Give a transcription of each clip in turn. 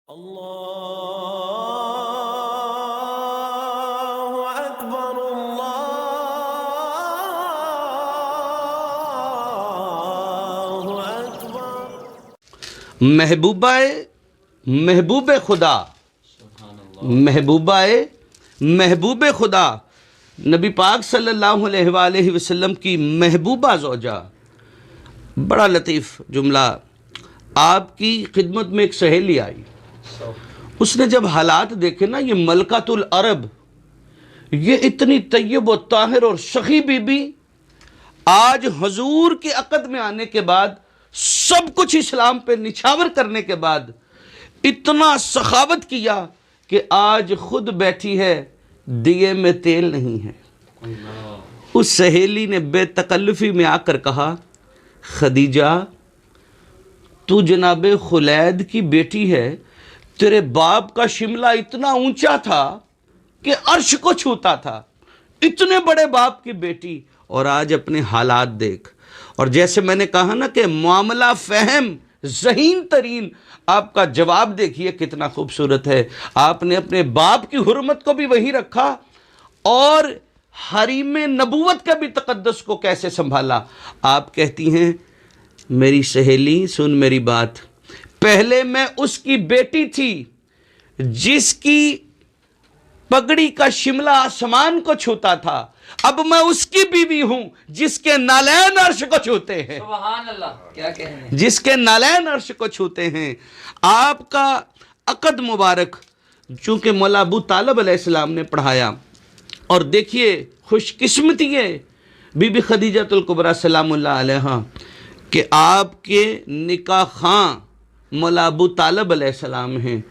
اللہ اکبر اللہ اکبر۔ محبوب خدا، محبوب خدا نبی پاک صلی اللہ علیہ وآلہ وسلم کی محبوبہ زوجہ۔ بڑا لطیف جملہ۔ آپ کی خدمت میں ایک سہیلی آئی، اس نے جب حالات دیکھے نا، یہ ملکۃ العرب، یہ اتنی طیب و طاہر اور سخی بی بی، آج حضور کے عقد میں آنے کے بعد، سب کچھ اسلام پہ نچھاور کرنے کے بعد، اتنا سخاوت کیا کہ آج خود بیٹھی ہے، دیے میں تیل نہیں ہے۔ اس سہیلی نے بے تکلفی میں آ کر کہا، خدیجہ تو جناب خلید کی بیٹی ہے، تیرے باپ کا شملہ اتنا اونچا تھا کہ عرش کو چھوتا تھا، اتنے بڑے باپ کی بیٹی، اور آج اپنے حالات دیکھ۔ اور جیسے میں نے کہا نا کہ معاملہ فہم ذہین ترین، آپ کا جواب دیکھیے کتنا خوبصورت ہے۔ آپ نے اپنے باپ کی حرمت کو بھی وہی رکھا اور حریم نبوت کا بھی تقدس کو کیسے سنبھالا۔ آپ کہتی ہیں، میری سہیلی سن میری بات، پہلے میں اس کی بیٹی تھی جس کی پگڑی کا شملہ آسمان کو چھوتا تھا، اب میں اس کی بیوی ہوں جس کے نالین عرش کو چھوتے ہیں۔ سبحان اللہ، کیا کہنے، جس کے نالین عرش کو چھوتے ہیں۔ آپ کا عقد مبارک چونکہ مولا ابو طالب علیہ السلام نے پڑھایا، اور دیکھیے خوش قسمتی ہے بی بی خدیجۃ الکبریٰ سلام اللہ علیہا کہ آپ کے نکاح خواں مولا ابو طالب علیہ السلام ہیں۔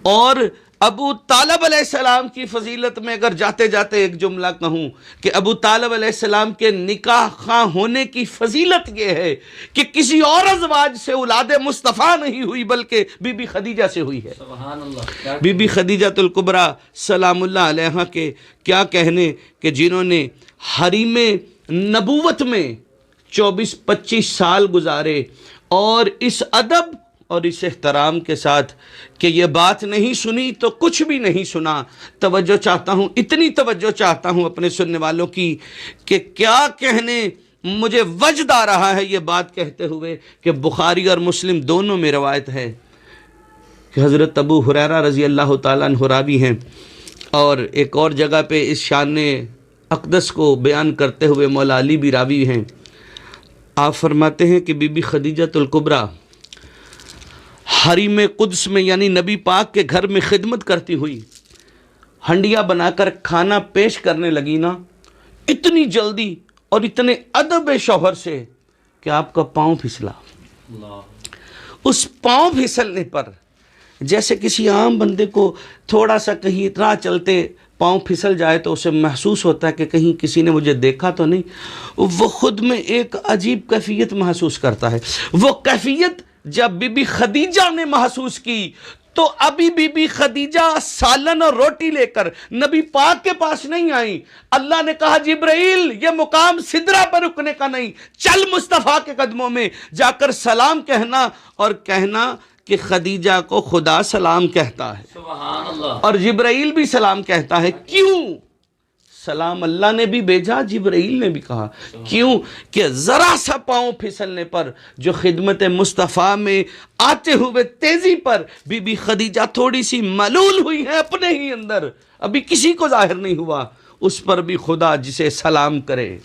اور ابو طالب علیہ السلام کی فضیلت میں اگر جاتے جاتے ایک جملہ کہوں کہ ابو طالب علیہ السلام کے نکاح خواں ہونے کی فضیلت یہ ہے کہ کسی اور ازواج سے اولاد مصطفیٰ نہیں ہوئی بلکہ بی بی خدیجہ سے ہوئی ہے۔ سبحان اللہ، بی بی خدیجۃ الکبریٰ سلام اللہ علیہا کے کیا کہنے کہ جنہوں نے حریم نبوت میں 24-25 سال گزارے، اور اس ادب اور اس احترام کے ساتھ کہ یہ بات نہیں سنی تو کچھ بھی نہیں سنا۔ توجہ چاہتا ہوں، اتنی توجہ چاہتا ہوں اپنے سننے والوں کی کہ کیا کہنے، مجھے وجد آ رہا ہے یہ بات کہتے ہوئے کہ بخاری اور مسلم دونوں میں روایت ہے کہ حضرت ابو ہریرہ رضی اللہ تعالیٰ عنہ راوی ہیں، اور ایک اور جگہ پہ اس شان اقدس کو بیان کرتے ہوئے مولا علی بھی راوی ہیں۔ آپ فرماتے ہیں کہ بی بی خدیجۃ الکبریٰ حریم قدس میں یعنی نبی پاک کے گھر میں خدمت کرتی ہوئی ہنڈیا بنا کر کھانا پیش کرنے لگی نا، اتنی جلدی اور اتنے ادب شوہر سے کہ آپ کا پاؤں پھسلا۔ اس پاؤں پھسلنے پر جیسے کسی عام بندے کو تھوڑا سا کہیں راہ چلتے پاؤں پھسل جائے تو اسے محسوس ہوتا ہے کہ کہیں کسی نے مجھے دیکھا تو نہیں، وہ خود میں ایک عجیب کیفیت محسوس کرتا ہے۔ وہ کیفیت جب بی بی خدیجہ نے محسوس کی تو ابھی بی بی خدیجہ سالن اور روٹی لے کر نبی پاک کے پاس نہیں آئیں۔ اللہ نے کہا، جبرائیل یہ مقام سدرہ پر رکنے کا نہیں، چل مصطفیٰ کے قدموں میں جا کر سلام کہنا، اور کہنا کہ خدیجہ کو خدا سلام کہتا ہے، سبحان اللہ، اور جبرائیل بھی سلام کہتا ہے۔ کیوں؟ سلام اللہ نے بھی بھیجا، جبرائیل نے بھی کہا۔ کیوں؟ کہ ذرا سا پاؤں پھسلنے پر جو خدمت مصطفیٰ میں آتے ہوئے تیزی پر بی بی خدیجہ تھوڑی سی ملول ہوئی ہے اپنے ہی اندر، ابھی کسی کو ظاہر نہیں ہوا، اس پر بھی خدا جسے سلام کرے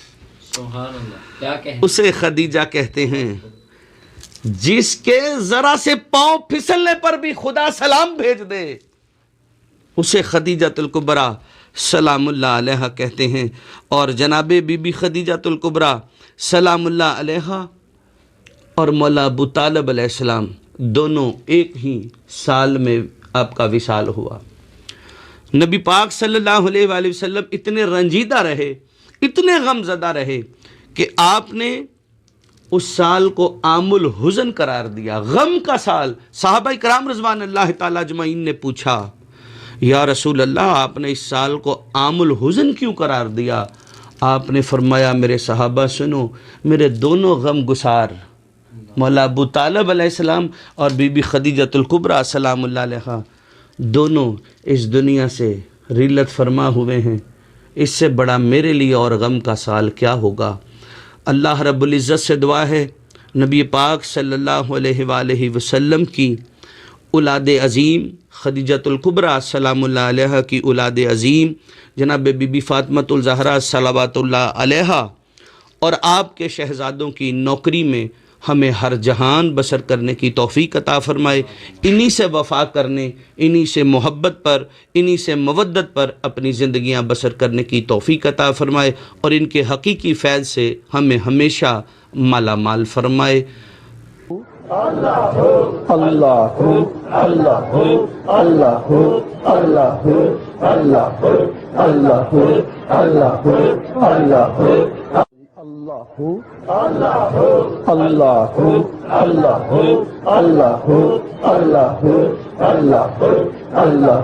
سبحان اللہ، کیا کہنے، اسے خدیجہ کہتے ہیں۔ جس کے ذرا سے پاؤں پھسلنے پر بھی خدا سلام بھیج دے، اسے خدیجۃ الکبریٰ سلام اللہ علیہا کہتے ہیں۔ اور جناب بی بی خدیجۃ الکبریٰ سلام اللہ علیہا اور مولا ابو طالب علیہ السلام دونوں ایک ہی سال میں آپ کا وصال ہوا۔ نبی پاک صلی اللہ علیہ وآلہ وسلم اتنے رنجیدہ رہے، اتنے غم زدہ رہے کہ آپ نے اس سال کو عام الحزن قرار دیا، غم کا سال۔ صحابہ کرام رضوان اللہ تعالیٰ اجمعین نے پوچھا، یا رسول اللہ آپ نے اس سال کو عام الحزن کیوں قرار دیا؟ آپ نے فرمایا، میرے صحابہ سنو، میرے دونوں غم گسار مولا ابو طالب علیہ السلام اور بی بی خدیجۃ الکبریٰ سلام اللہ علیہا دونوں اس دنیا سے رحلت فرما ہوئے ہیں. اس سے بڑا میرے لیے اور غم کا سال کیا ہوگا. اللہ رب العزت سے دعا ہے نبی پاک صلی اللہ علیہ وآلہ وسلم کی اولاد عظیم خدیجۃ الکبریٰ سلام اللہ علیہا کی اولاد عظیم جناب بی بی فاطمۃ الزہرا صلوات اللہ علیہا اور آپ کے شہزادوں کی نوکری میں ہمیں ہر جہان بسر کرنے کی توفیق عطا فرمائے. انہی سے وفا کرنے، انہی سے محبت پر، انہی سے مودت پر اپنی زندگیاں بسر کرنے کی توفیق عطا فرمائے اور ان کے حقیقی فیض سے ہمیں ہمیشہ مالا مال فرمائے. اللہ اللہ اللہ اللہ اللہ اللہ اللہ اللہ اللہ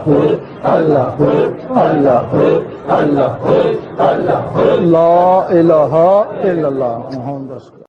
لا الہ الا اللہ محمد رسول اللہ.